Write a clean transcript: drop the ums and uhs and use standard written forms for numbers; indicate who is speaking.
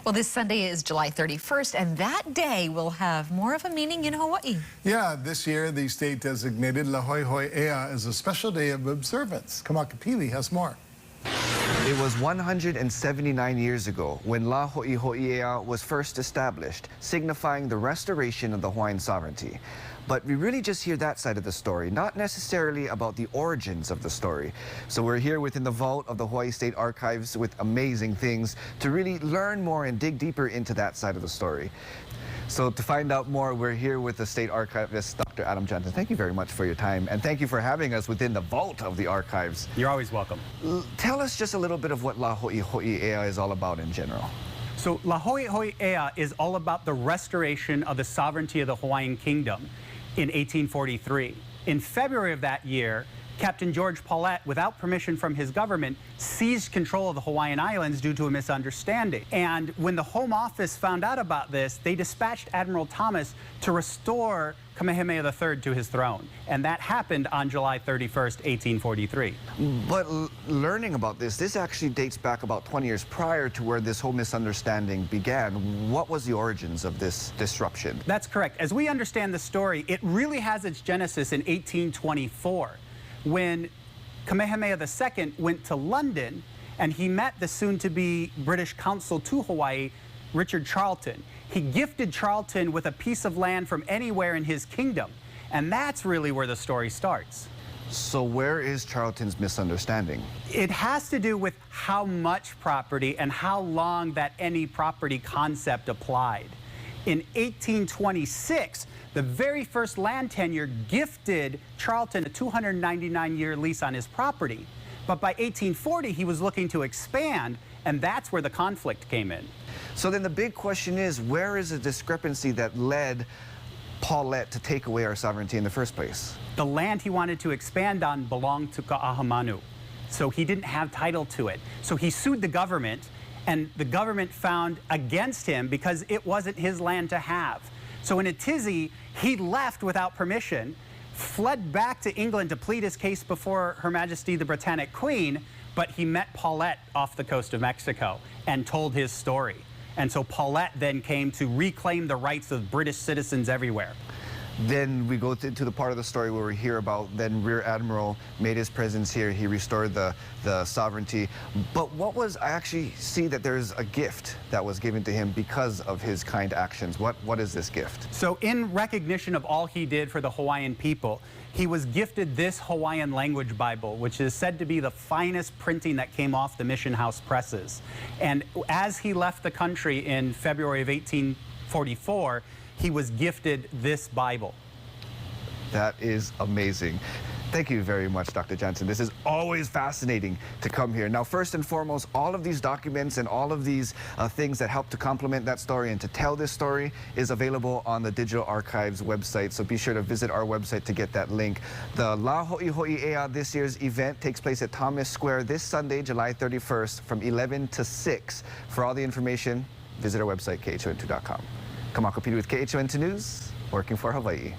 Speaker 1: Well, this Sunday is July 31st, and that day will have more of a meaning in Hawaii.
Speaker 2: Yeah, this year the state designated L Hoihoi as a special day of observance. Kamakapili has more.
Speaker 3: It was 179 years ago when L Hoihoi was first established, signifying the restoration of the Hawaiian sovereignty. But we really just hear that side of the story, not necessarily about the origins of the story. So we're here within the vault of the Hawaii State Archives with amazing things to really learn more and dig deeper into that side of the story. So to find out more, we're here with the State Archivist, Dr. Adam Johnson. Thank you very much for your time, and thank you for having us within the vault of the archives.
Speaker 4: You're always welcome.
Speaker 3: Tell us just a little bit of what L Hoihoi is all about in general.
Speaker 4: So L Hoihoi is all about the restoration of the sovereignty of the Hawaiian Kingdom in 1843. In February of that year, Captain George Paulette, without permission from his government, seized control of the Hawaiian Islands due to a misunderstanding. And when the Home Office found out about this, they dispatched Admiral Thomas to restore Kamehameha III to his throne. And that happened on July 31st, 1843.
Speaker 3: But learning about this actually dates back about 20 years prior to where this whole misunderstanding began. What was the origins of this disruption?
Speaker 4: That's correct. As we understand the story, it really has its genesis in 1824. When Kamehameha II went to London and he met the soon-to-be British consul to Hawaii, Richard Charlton. He gifted Charlton with a piece of land from anywhere in his kingdom, and that's really where the story starts.
Speaker 3: So where is Charlton's misunderstanding?
Speaker 4: It has to do with how much property and how long that any property concept applied. In 1826, the very first land tenure gifted Charlton a 299-year lease on his property. But by 1840, he was looking to expand, and that's where the conflict came in.
Speaker 3: So then the big question is, where is the discrepancy that led Paulette to take away our sovereignty in the first place?
Speaker 4: The land he wanted to expand on belonged to Ka'ahamanu, so he didn't have title to it. So he sued the government, and the government found against him because it wasn't his land to have. So in a tizzy, he left without permission, fled back to England to plead his case before Her Majesty the Britannic Queen, but he met Paulette off the coast of Mexico and told his story. And so Paulette then came to reclaim the rights of British citizens everywhere.
Speaker 3: Then we go into the part of the story where we hear about then Rear Admiral made his presence here. He restored the sovereignty. But what was, I actually see that there's a gift that was given to him because of his kind actions. What is this gift?
Speaker 4: So in recognition of all he did for the Hawaiian people, he was gifted this Hawaiian language Bible, which is said to be the finest printing that came off the Mission House presses. And as he left the country in February of 1844, he was gifted this Bible.
Speaker 3: That is amazing. Thank you very much, Dr. Johnson. This is always fascinating to come here. Now, first and foremost, all of these documents and all of these things that help to complement that story and to tell this story is available on the Digital Archives website. So be sure to visit our website to get that link. The L Hoihoi this year's event takes place at Thomas Square this Sunday, July 31st from 11 to 6. For all the information, visit our website, khon2.com. Kamakapili with KHON2 News, working for Hawaii.